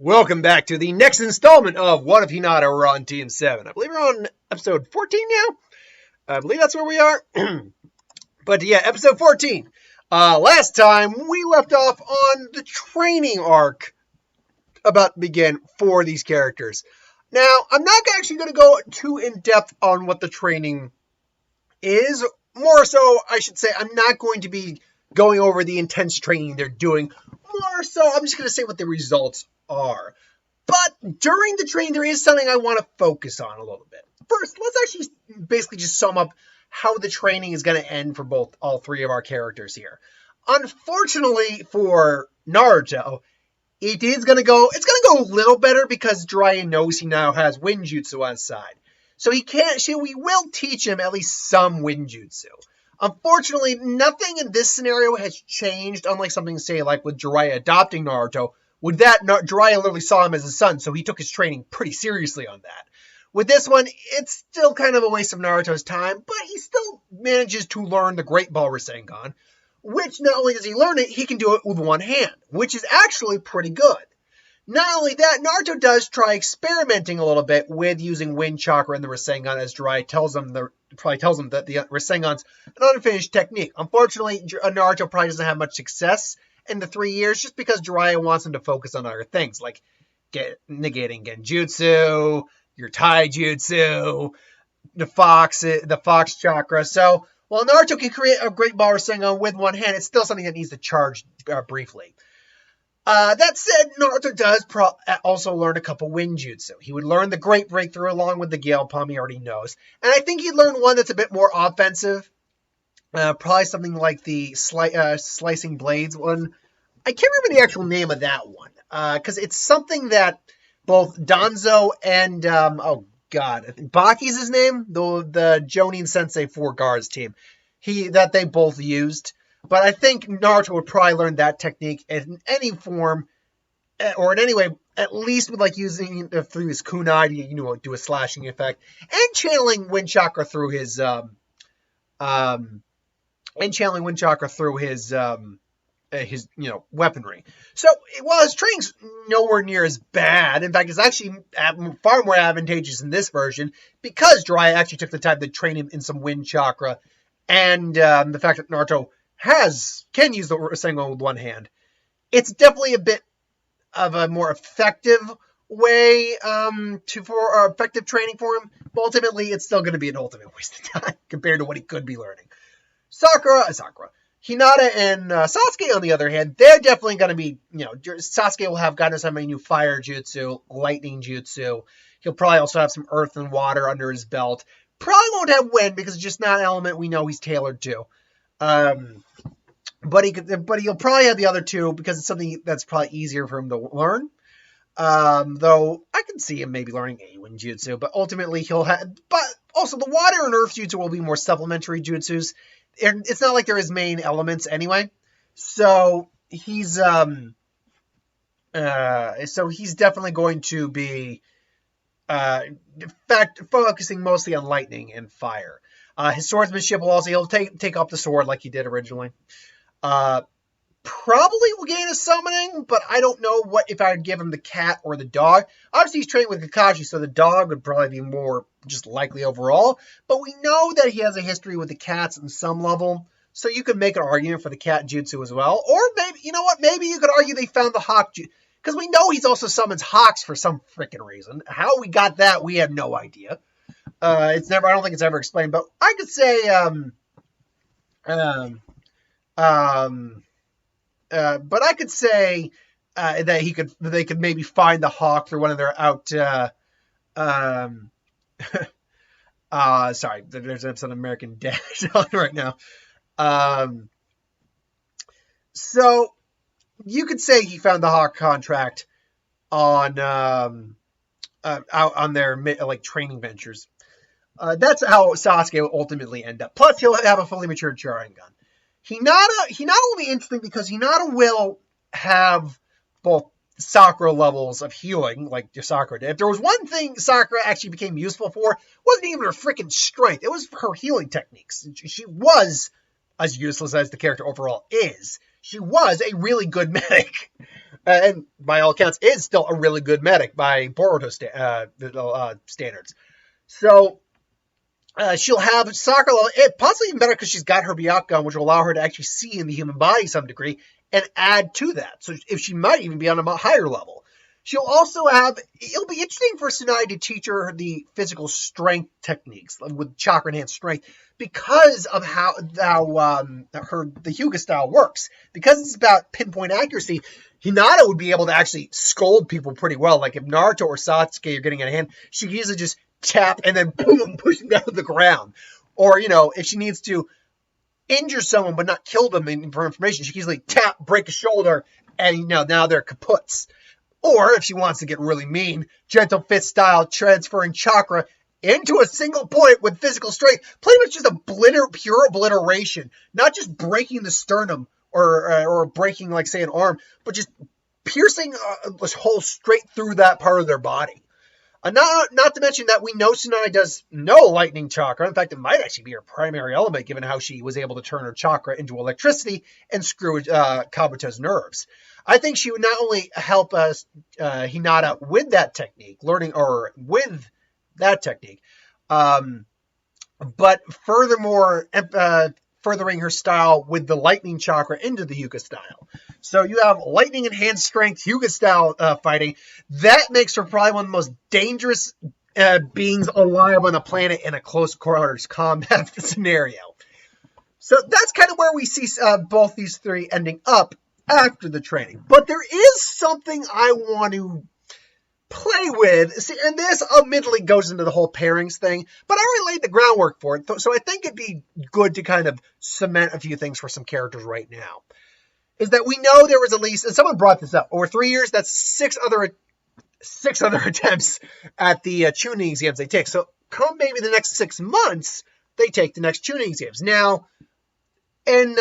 Welcome back to the next installment of What If Hinata We're on Team 7. I believe we're on episode 14 now. I believe that's where we are. But yeah, episode 14. Last time we left off on the training arc about to begin for these characters. Now, I'm not actually going to go too in-depth on what the training is. More so, I should say, I'm not going to be going over the intense training they're doing. More so, I'm just going to say what the results are. But during the training, there is something I want to focus on a little bit. First, let's actually basically just sum up how the training is going to end for all three of our characters here. Unfortunately for Naruto, it's going to go a little better because Jiraiya knows he now has Winjutsu on his side. So we will teach him at least some Winjutsu. Unfortunately, nothing in this scenario has changed, unlike something, say, like with Jiraiya adopting Naruto. With that, Jiraiya literally saw him as his son, so he took his training pretty seriously on that. With this one, it's still kind of a waste of Naruto's time, but he still manages to learn the Great Ball Rasengan, which not only does he learn it, he can do it with one hand, which is actually pretty good. Not only that, Naruto does try experimenting a little bit with using Wind Chakra and the Rasengan, as Jiraiya tells him that the Rasengan's an unfinished technique. Unfortunately, Naruto probably doesn't have much success in the 3 years, just because Jiraiya wants him to focus on other things, like negating Genjutsu, your Taijutsu, the Fox Chakra. So, while Naruto can create a Great Ball Rasengan with one hand, it's still something that needs to charge briefly. That said, Naruto does also learn a couple Winjutsu. He would learn the Great Breakthrough along with the Gale Palm, he already knows. And I think he'd learn one that's a bit more offensive. Probably something like the Slicing Blades one. I can't remember the actual name of that one. Because it's something that both Danzo and, Baki's his name? The Jonin Sensei 4 Guards team. That they both used. But I think Naruto would probably learn that technique in any form, or in any way, at least with like using it through his kunai to, do a slashing effect, and channeling Wind Chakra through his weaponry. So while his training's nowhere near as bad, in fact, it's actually far more advantageous in this version because Jiraiya actually took the time to train him in some Wind Chakra, and the fact that Naruto can use the Rasengan with one hand. It's definitely a bit of a more effective way for effective training for him, but ultimately it's still going to be an ultimate waste of time compared to what he could be learning. Hinata and Sasuke, on the other hand, they're definitely going to be, Sasuke will have gotten some new fire jutsu, lightning jutsu. He'll probably also have some earth and water under his belt. Probably won't have wind because it's just not an element we know he's tailored to. But he'll probably have the other two because it's something that's probably easier for him to learn. Though I can see him maybe learning a Wind Jutsu, but ultimately but also the water and earth jutsu will be more supplementary jutsus. And it's not like they're his main elements anyway. So he's definitely going to be, in fact, focusing mostly on lightning and fire. His swordsmanship he'll take up the sword like he did originally. Probably will gain a summoning, but I don't know if I would give him the cat or the dog. Obviously, he's training with Kakashi, so the dog would probably be more just likely overall. But we know that he has a history with the cats on some level, so you could make an argument for the cat jutsu as well. Or maybe, maybe you could argue they found the hawk jutsu. Because we know he's also summons hawks for some freaking reason. How we got that, we have no idea. I don't think it's ever explained, but I could say, but I could say that they could maybe find the hawk through one of their sorry, there's an episode of American Dad on right now. So you could say he found the hawk contract on out on their training ventures. That's how Sasuke will ultimately end up. Plus, he'll have a fully matured Sharingan. Hinata will be interesting because Hinata will have both Sakura levels of healing, like Sakura did. If there was one thing Sakura actually became useful for, it wasn't even her freaking strength. It was her healing techniques. She was, as useless as the character overall is, she was a really good medic. And by all accounts, is still a really good medic by Boruto standards. So she'll have Sakura, possibly even better because she's got her Byakugan, which will allow her to actually see in the human body to some degree and add to that. So if she might even be on a higher level. She'll also have, it'll be interesting for Tsunade to teach her the physical strength techniques with chakra enhanced strength because of how the Hyuga style works. Because it's about pinpoint accuracy, Hinata would be able to actually scold people pretty well. Like if Naruto or Sasuke are getting out of hand, she can easily just tap and then boom, push them down to the ground. Or, if she needs to injure someone but not kill them for information, she can easily tap, break a shoulder, and now they're kaputs. Or, if she wants to get really mean, gentle fist style, transferring chakra into a single point with physical strength. Pretty much just pure obliteration. Not just breaking the sternum or breaking, like, say, an arm, but just piercing this hole straight through that part of their body. Not to mention that we know Tsunade does no lightning chakra. In fact, it might actually be her primary element, given how she was able to turn her chakra into electricity and screw Kabuto's nerves. I think she would not only help us Hinata with that technique, but furthermore, furthering her style with the lightning chakra into the Hyuga style. So you have lightning enhanced strength Hyuga style fighting. That makes her probably one of the most dangerous beings alive on the planet in a close quarters combat scenario. So that's kind of where we see both these three ending up after the training. But there is something I want to play with. See, and this admittedly goes into the whole pairings thing, but I already laid the groundwork for it. So I think it'd be good to kind of cement a few things for some characters right now. Is that we know there was at least, and someone brought this up, over 3 years, that's six other attempts at the Chunin exams they take. So come maybe the next 6 months, they take the next Chunin exams. Now, and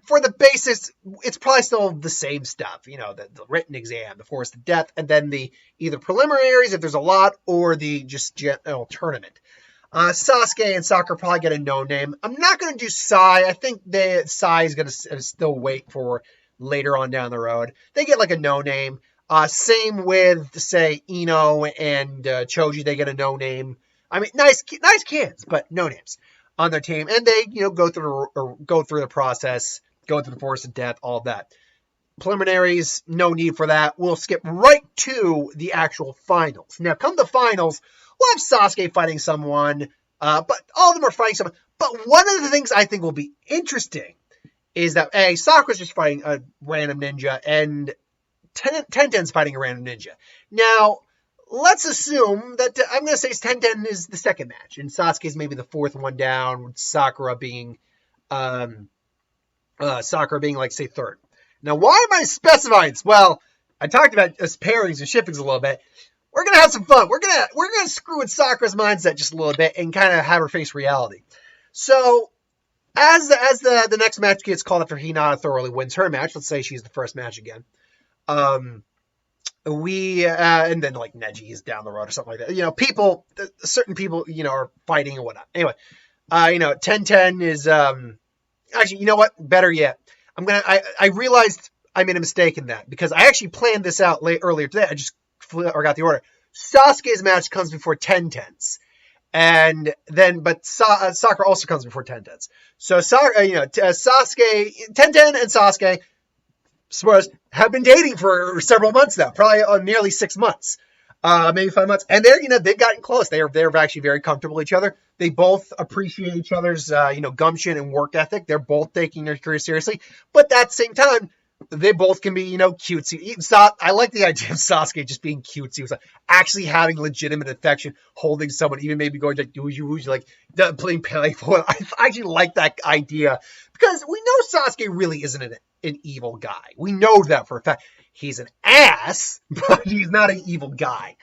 for the basis, it's probably still the same stuff. The written exam, the force of death, and then the either preliminaries, if there's a lot, or the just general tournament. Sasuke and Sakura probably get a no name. I'm not going to do Sai. I think Sai is going to still wait for later on down the road. They get like a no name. Same with, say, Ino and Choji. They get a no name. I mean, nice kids, but no names on their team, and they go through the process, go through the force of death, all that. Preliminaries, no need for that. We'll skip right to the actual finals. Now, come the finals, we'll have Sasuke fighting someone, but all of them are fighting someone. But one of the things I think will be interesting is that Sakura's just fighting a random ninja, and Tenten's fighting a random ninja. Now, let's assume that I'm going to say Tenten is the second match, and Sasuke's maybe the fourth one down, with Sakura being like, say, third. Now, why am I specifying this? Well, I talked about pairings and shippings a little bit. We're going to have some fun. We're going to screw with Sakura's mindset just a little bit and kind of have her face reality. So, as the next match gets called after Hinata thoroughly wins her match, let's say she's the first match again. And then like Neji is down the road or something like that. Certain people, are fighting and whatnot. Anyway, Tenten is, actually, you know what? Better yet, I realized I made a mistake in that because I actually planned this out earlier today. I just forgot the order. Sasuke's match comes before Tenten's. And then, but Sakura also comes before Tenten's. So, Sasuke, Tenten and Sasuke, spoilers, have been dating for several months now, probably nearly 6 months, maybe 5 months. And they've gotten close. They're actually very comfortable with each other. They both appreciate each other's, gumption and work ethic. They're both taking their career seriously. But at the same time, they both can be, cutesy. I like the idea of Sasuke just being cutesy, actually having legitimate affection, holding someone, even maybe going like, playing playful. I actually like that idea because we know Sasuke really isn't an evil guy. We know that for a fact. He's an ass, but he's not an evil guy.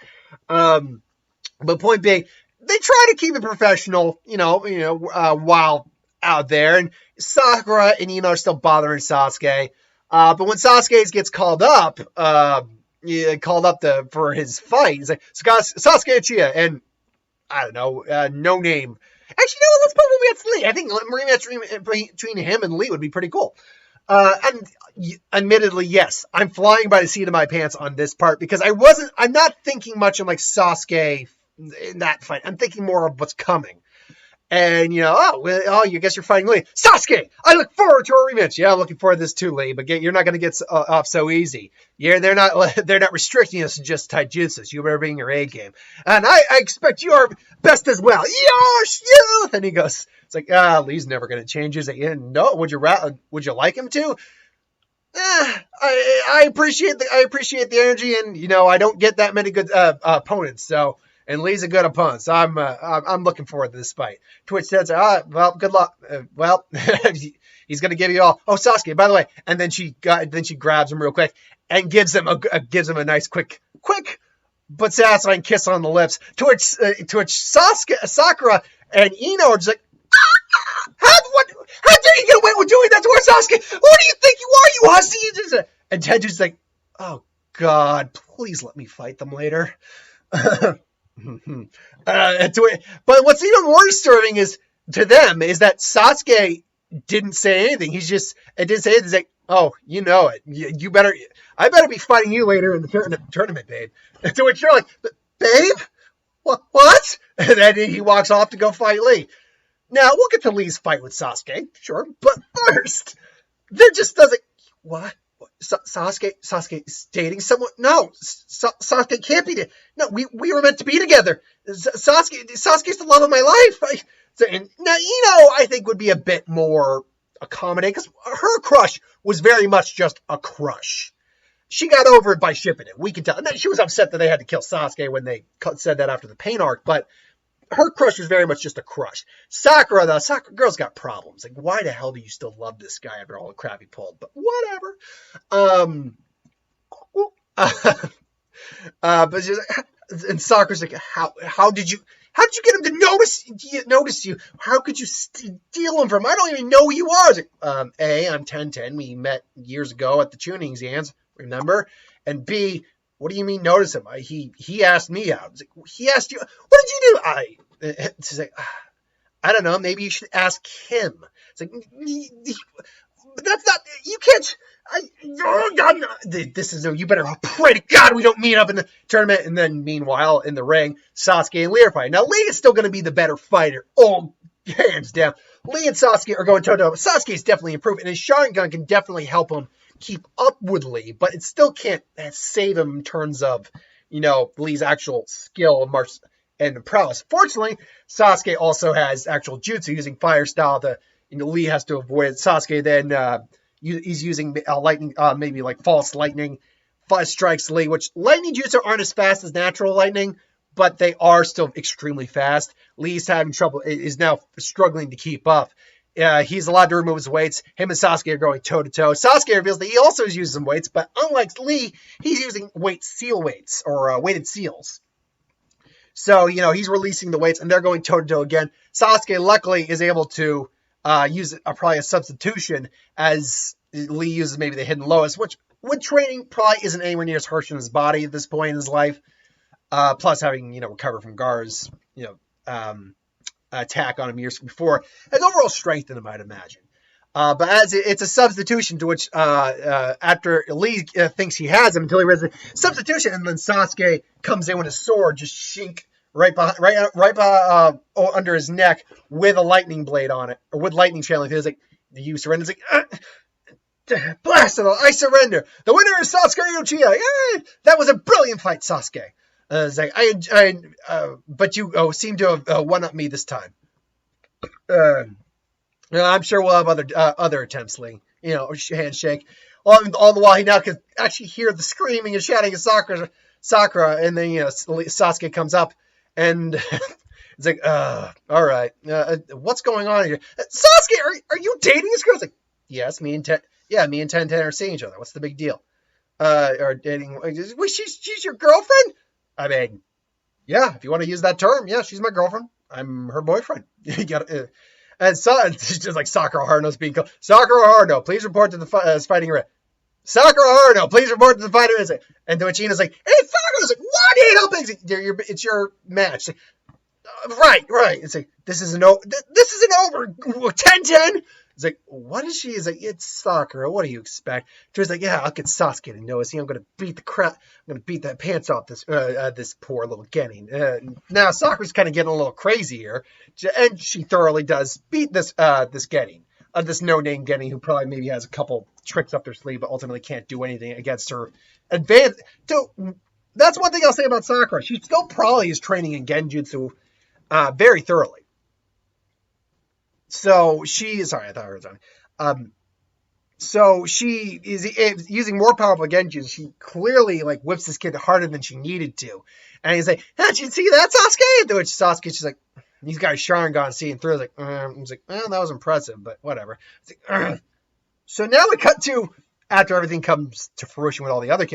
But point being, they try to keep it professional, while out there. And Sakura and Ino are still bothering Sasuke. But when Sasuke gets called up for his fight, he's like, Sasuke Uchiha, and I don't know, no name. Actually, no, let's put a rematch Lee. I think a rematch between him and Lee would be pretty cool. And admittedly, yes, I'm flying by the seat of my pants on this part because I'm not thinking much on like Sasuke in that fight. I'm thinking more of what's coming. And, you guess you're fighting Lee. Sasuke, I look forward to a rematch. Yeah, I'm looking forward to this too, Lee, but you're not going to get off so easy. Yeah, they're not restricting us to just taijutsu. You better bring your A game. And I expect your best as well. Yosh, youth! And he goes, it's like, Lee's never going to change. He's like, no, would you like him to? I appreciate the energy, and, I don't get that many good opponents, so... And Lee's a good opponent, so I'm looking forward to this fight. Twitch says, well, good luck. He's gonna give you all. Oh, Sasuke, by the way. And then she grabs him real quick and gives him a nice quick but satisfying kiss on the lips. To which Sakura and Ino are just like, how dare you get away with doing that to our Sasuke? Who do you think you are, you hussy? And Tenji's like, oh God, please let me fight them later. But what's even more disturbing is to them is that Sasuke didn't say anything. It didn't say anything. He's like, oh, you know it. I better be fighting you later in the tournament, babe. To which you're like, babe? What? And then he walks off to go fight Lee. Now, we'll get to Lee's fight with Sasuke, sure. But first, there just doesn't... What? Sasuke dating someone? No, Sasuke can't be. No, we were meant to be together. Sasuke's the love of my life. Now, I think would be a bit more accommodating because her crush was very much just a crush. She got over it by shipping it. We can tell. Now, she was upset that they had to kill Sasuke when they said that after the pain arc, but her crush was very much just a crush. Sakura, though, girl's got problems. Like, why the hell do you still love this guy after all the crap he pulled? But whatever. But she's like, and Sakura's like, how did you get him to notice you? How could you steal him from him? I don't even know who you are. Like, A, I'm 1010. We met years ago at the tuning exams, remember? And B, what do you mean notice him? He asked me out. Like, he asked you. What did you do? She's like, I don't know. Maybe you should ask him. It's like, but that's not. You can't. Oh God, no. This is no. You better pray to God we don't meet up in the tournament. And then meanwhile, in the ring, Sasuke and Lee are fighting. Now Lee is still going to be the better fighter. Oh, hands down. Lee and Sasuke are going toe-to-toe. Sasuke is definitely improved, and his Sharingan can definitely help him keep up with Lee, but it still can't save him in terms of, Lee's actual skill and prowess. Fortunately, Sasuke also has actual jutsu using fire style that Lee has to avoid. Sasuke then he's using lightning, maybe like false lightning, strikes Lee, which lightning jutsu aren't as fast as natural lightning, but they are still extremely fast. Lee's having trouble, is now struggling to keep up. He's allowed to remove his weights. Him and Sasuke are going toe-to-toe. Sasuke reveals that he also is using some weights, but unlike Lee, he's using seal weights, or weighted seals. So, he's releasing the weights, and they're going toe-to-toe again. Sasuke, luckily, is able to use probably a substitution, as Lee uses maybe the hidden lowest, which, with training, probably isn't anywhere near as harsh on his body at this point in his life. Plus having, recovered from Gar's, attack on him years before, has overall strengthened him, I'd imagine. But as it's a substitution to which, after Lee thinks he has him until he realizes substitution, and then Sasuke comes in with a sword, just shink right under his neck with a lightning blade on it, or with lightning channeling. He's like, you surrender. It's like, blast it all, I surrender. The winner is Sasuke Uchiha. Yeah, that was a brilliant fight, Sasuke. It's like, but you seem to have one-up me this time. I'm sure we'll have other attempts, Lee. Handshake. All the while, he now can actually hear the screaming and shouting of Sakura, and then Sasuke comes up, and it's like, all right, what's going on here? Sasuke, are you dating this girl? It's like, yes, me and Ten are seeing each other. What's the big deal? Or dating? She's your girlfriend? I mean, yeah, if you want to use that term, yeah, she's my girlfriend. I'm her boyfriend. And she's just like Sakura Haruno's being called. Sakura Haruno, please report to the fighting ring. Sakura Haruno, please report to the fighting ring. And Doichina's like, hey, Sakura's like, what? Ain't helping. It's your match. Like, right. It's like, this isn't over. 10-10. It's like, what is she? He's like, it's Sakura. What do you expect? She's like, yeah, I'll get Sasuke to know. See, I'm gonna beat the pants off this poor little Genin. Now Sakura's kind of getting a little crazy here, and she thoroughly does beat this Genin. This no-name Genin who probably maybe has a couple tricks up their sleeve, but ultimately can't do anything against her advanced. So that's one thing I'll say about Sakura. She still probably is training in Genjutsu very thoroughly. So sorry, I thought I heard something. So she is using more powerful Genjutsu. She clearly like whips this kid harder than she needed to. And he's like, did you see that, Sasuke? And to which Sasuke, she's like, he's got a Sharingan seeing through. Like, he's like, well, that was impressive, but whatever. Like, so now we cut to after everything comes to fruition with all the other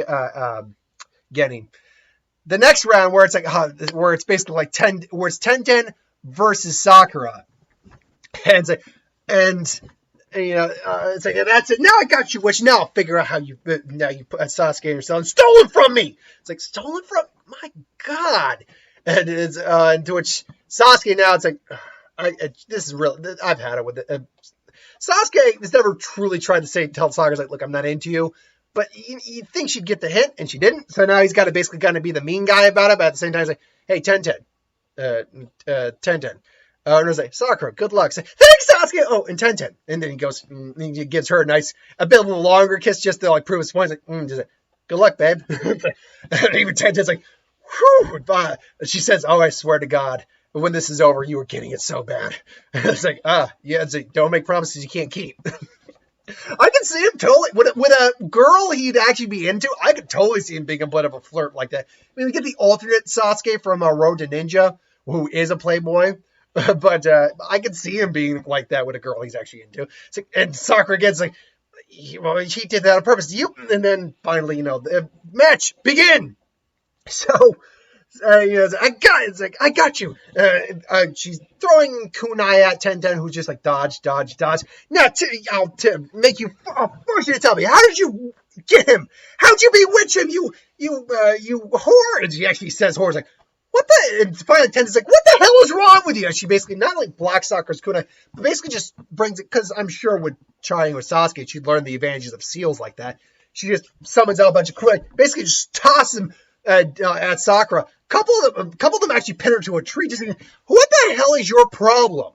Genin. The next round where it's like where it's basically like 10, where it's 10-10 versus Sakura. And it's like, and you know, it's like, that's it. Now I got you. Which now I'll figure out how you put Sasuke in yourself. Stolen from me. It's like, stolen from, my God. And it's to which Sasuke now it's like, this is real. I've had it with it. Sasuke has never truly tried to tell Sakura like, look, I'm not into you. But you think she'd get the hint, and she didn't. So now he's got to basically kind of be the mean guy about it. But at the same time, he's like, hey, 10-10. 10-10. And I was like, Sakura, good luck. Say, thanks, Sasuke. Oh, and 10-10. And then he goes, and he gives her a bit of a longer kiss just to like prove his point. He's like, just like, good luck, babe. And even 10-10's like, whew. She says, oh, I swear to God, when this is over, you were getting it so bad. And it's like, yeah, it's like, don't make promises you can't keep. I can see him totally with a girl he'd actually be into. I could totally see him being a bit of a flirt like that. I mean, we get the alternate Sasuke from Road to Ninja, who is a playboy, but I could see him being like that with a girl he's actually into. It's like, and Sakura gets like, well, he did that on purpose. And then finally, you know, the match begin. So. I got you. She's throwing kunai at 10-10, who's just like dodge. Now, I'll make you force you to tell me. How did you get him? How'd you bewitch him? You whore. And she actually says whore. Like, what the? And finally, 10-10's like, what the hell is wrong with you? And she basically not like blocks Sakura's kunai, but basically just brings it, because I'm sure with trying with Sasuke, she'd learn the advantages of seals like that. She just summons out a bunch of kunai, basically just tosses him at Sakura. Couple of them actually pin her to a tree. Just thinking, what the hell is your problem?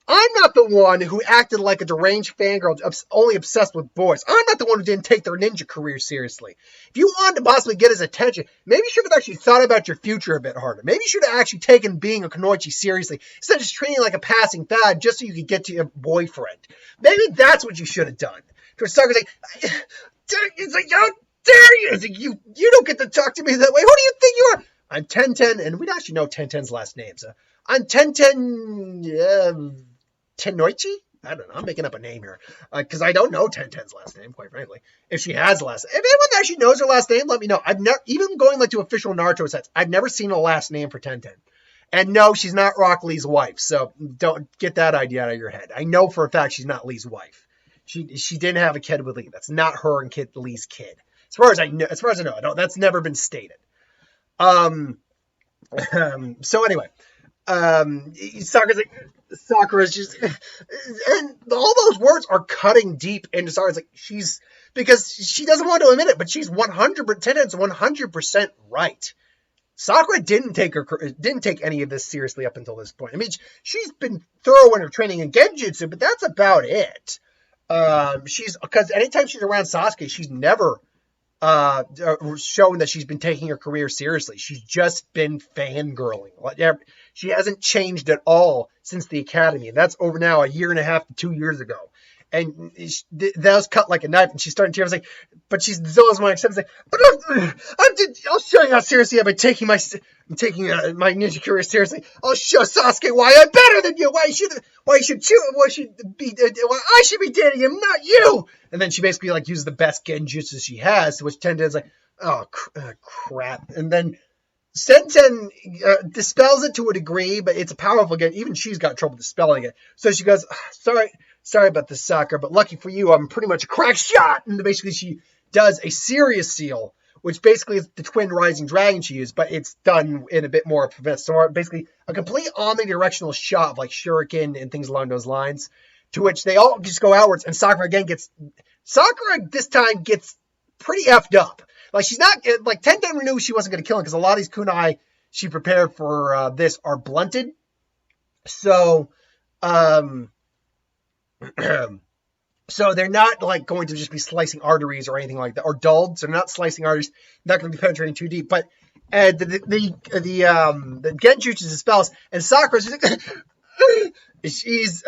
I'm not the one who acted like a deranged fangirl, only obsessed with boys. I'm not the one who didn't take their ninja career seriously. If you wanted to possibly get his attention, maybe you should have actually thought about your future a bit harder. Maybe you should have actually taken being a kunoichi seriously instead of just treating it like a passing fad just so you could get to your boyfriend. Maybe that's what you should have done. Because Sakura's like, it's like, how dare you? It's like, you don't get to talk to me that way. Who do you think you are? I'm 10-10, and we don't actually know 10-10's last name. So I'm 10-10 Tenoichi? I don't know. I'm making up a name here. Because I don't know 10-10's last name, quite frankly. If she has a last name. If anyone actually knows her last name, let me know. I've never, even going like to official Naruto sets, I've never seen a last name for 10-10. And no, she's not Rock Lee's wife. So don't get that idea out of your head. I know for a fact she's not Lee's wife. She didn't have a kid with Lee. That's not her and Lee's kid. As far as I know, that's never been stated. So anyway, Sakura's just, and all those words are cutting deep into Sakura's like, because she doesn't want to admit it, but she's 100% right. Sakura didn't take any of this seriously up until this point. I mean, she's been thorough in her training in Genjutsu, but that's about it. Because anytime she's around Sasuke, she's never shown that she's been taking her career seriously. She's just been fangirling. She hasn't changed at all since the academy, and that's over now a year and a half to 2 years ago. And that was cut like a knife, and she's starting to tear. I was like, but she's still as my acceptance. Like, but I'll show you how seriously I've been taking my ninja career seriously. I'll show Sasuke why I'm better than you. Why I should be dating him, not you. And then she basically like uses the best genjutsu she has, to which Tenten's like, oh crap. And then Senten dispels it to a degree, but it's a powerful gen. Even she's got trouble dispelling it. So she goes, sorry about this, Sakura, but lucky for you, I'm pretty much a crack shot. And basically she does a serious seal, which basically is the twin rising dragon she used, but it's done in a bit more of a basically a complete omnidirectional shot of like shuriken and things along those lines. to which they all just go outwards, and Sakura this time gets pretty effed up. Like, she's not, like, Tenten knew she wasn't going to kill him, because a lot of these kunai she prepared for this are blunted. So, so they're not, like, going to just be slicing arteries or anything like that, or dulled, so they're not slicing arteries, not going to be penetrating too deep, but the genjutsu spells, and Sakura's just, she's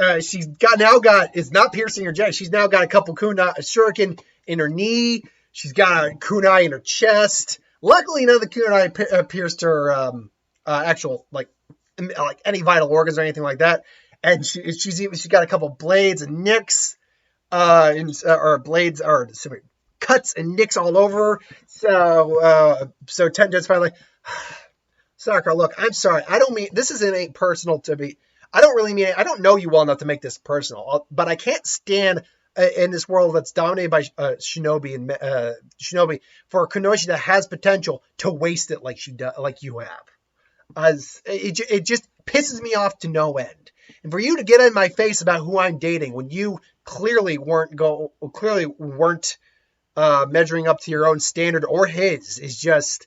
is not piercing her jet. She's now got a couple kunai, a shuriken in her knee. She's got a kunai in her chest. Luckily, none of the kunai pierced her actual like any vital organs or anything like that. And she's got a couple blades and nicks, or blades or cuts and nicks all over her. So Tenten's finally, Sakura, look, I'm sorry. I don't mean, this ain't personal to me. I don't really mean it. I don't know you well enough to make this personal, but I can't stand in this world that's dominated by shinobi and shinobi for a kunoichi that has potential to waste it like you have. It just pisses me off to no end. And for you to get in my face about who I'm dating when you clearly weren't measuring up to your own standard or his is just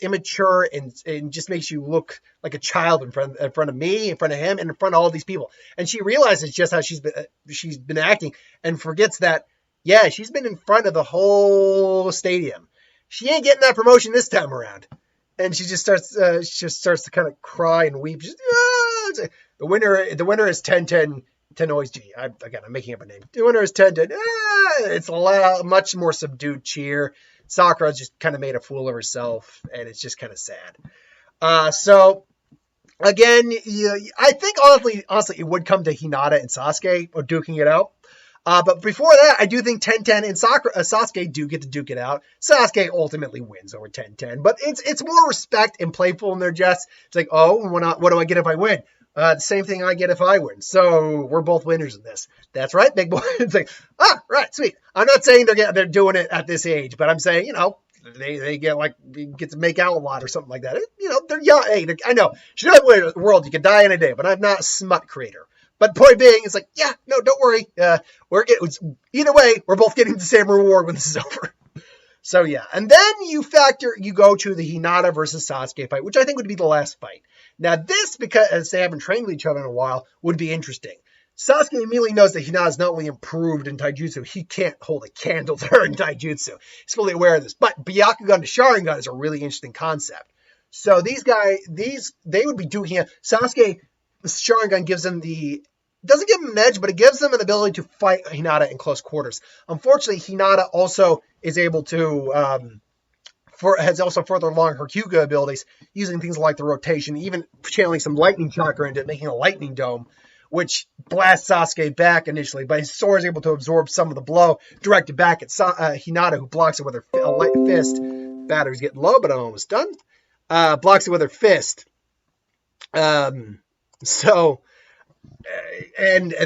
immature and just makes you look like a child in front of me, in front of him, and in front of all these people. And she realizes just how she's been acting and forgets that, yeah, she's been in front of the whole stadium. She ain't getting that promotion this time around. And she just starts to kind of cry and weep. The winner is Tenten Tenoiji. I'm making up a name. The winner is Tenten. It's a much more subdued cheer. Sakura just kind of made a fool of herself, and it's just kind of sad. So, again, I think honestly, it would come to Hinata and Sasuke or duking it out. But before that, I do think Tenten and Sasuke do get to duke it out. Sasuke ultimately wins over Tenten, but it's more respect and playful in their jests. It's like, oh, what do I get if I win? The same thing I get if I win. So we're both winners in this. That's right, big boy. It's like, right, sweet. I'm not saying they're doing it at this age, but I'm saying, they get to make out a lot or something like that. They're young. Hey, I know. Shinobi world, you can die in a day, but I'm not a smut creator. But point being, it's like, yeah, no, don't worry. Either way, we're both getting the same reward when this is over. So yeah, and then you go to the Hinata versus Sasuke fight, which I think would be the last fight. Now this, because they haven't trained with each other in a while, would be interesting. Sasuke immediately knows that Hinata's not only improved in taijutsu, he can't hold a candle to her in taijutsu. He's fully aware of this. But Byakugan to Sharingan is a really interesting concept. So they would be doing here. Sasuke, Sharingan doesn't give him an edge, but it gives them an ability to fight Hinata in close quarters. Unfortunately, Hinata also is able to, has also further along her Hyuga abilities, using things like the rotation, even channeling some lightning chakra into it, making a lightning dome, which blasts Sasuke back initially, but his sword is able to absorb some of the blow, directed back at Hinata, who blocks it with her light fist. Battery's getting low, but I'm almost done. Blocks it with her fist. And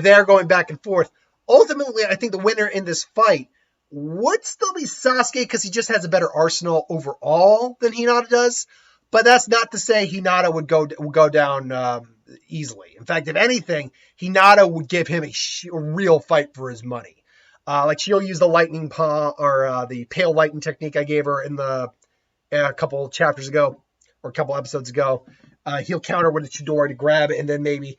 they're going back and forth. Ultimately, I think the winner in this fight would still be Sasuke because he just has a better arsenal overall than Hinata does. But that's not to say Hinata would go down easily. In fact, if anything, Hinata would give him a real fight for his money. Like she'll use the lightning palm or the pale lightning technique I gave her in a couple chapters ago or a couple episodes ago. He'll counter with a Chidori to grab it and then maybe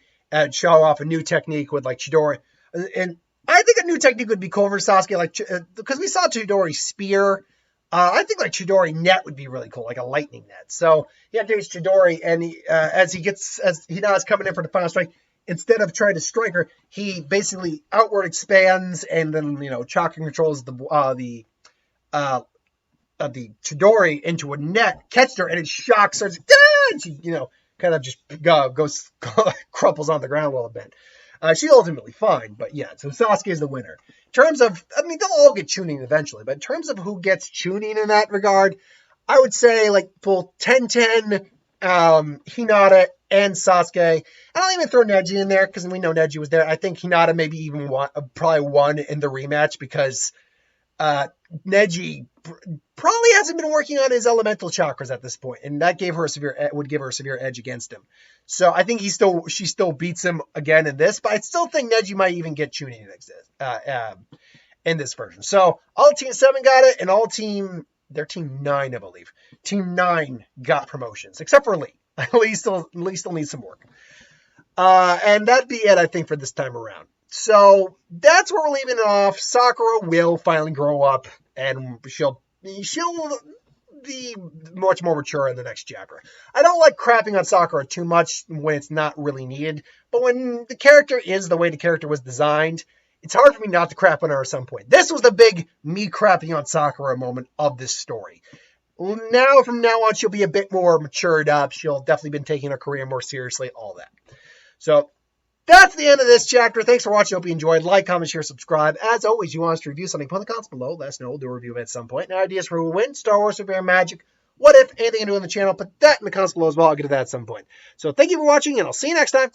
show off a new technique with like Chidori. And I think a new technique would be cool for Sasuke, because we saw Chidori spear. I think like Chidori net would be really cool, like a lightning net. So he activates Chidori, and as Hinata's coming in for the final strike, instead of trying to strike her, he basically outward expands and then chakra controls the Chidori into a net, catches her, and it shocks her. And she kind of just goes crumples on the ground a little bit. She's ultimately fine, but yeah, so Sasuke is the winner. In terms of, they'll all get Chunin eventually, but in terms of who gets Chunin in that regard, I would say like both Tenten, Hinata, and Sasuke. I don't even throw Neji in there because we know Neji was there. I think Hinata maybe even probably won in the rematch because Neji probably hasn't been working on his elemental chakras at this point, and that would give her a severe edge against him. So I think she still beats him again in this, but I still think Neji might even get Chunin in this version. So all Team 7 got it, and they're Team 9, I believe. Team 9 got promotions, except for Lee. Lee still needs some work. And that'd be it, I think, for this time around. So that's where we're leaving it off. Sakura will finally grow up, and she'll be much more mature in the next chapter. I don't like crapping on Sakura too much when it's not really needed, but when the character is the way the character was designed, it's hard for me not to crap on her at some point. This was the big me crapping on Sakura moment of this story. Now, from now on, she'll be a bit more matured up. She'll definitely been taking her career more seriously, all that. So that's the end of this chapter. Thanks for watching. Hope you enjoyed. Like, comment, share, subscribe. As always, you want us to review something, put in the comments below. Let us know. We'll do a review of it at some point. Now, ideas for who will win, Star Wars, Super Magic, what if, anything to do on the channel, put that in the comments below as well. I'll get to that at some point. So thank you for watching, and I'll see you next time.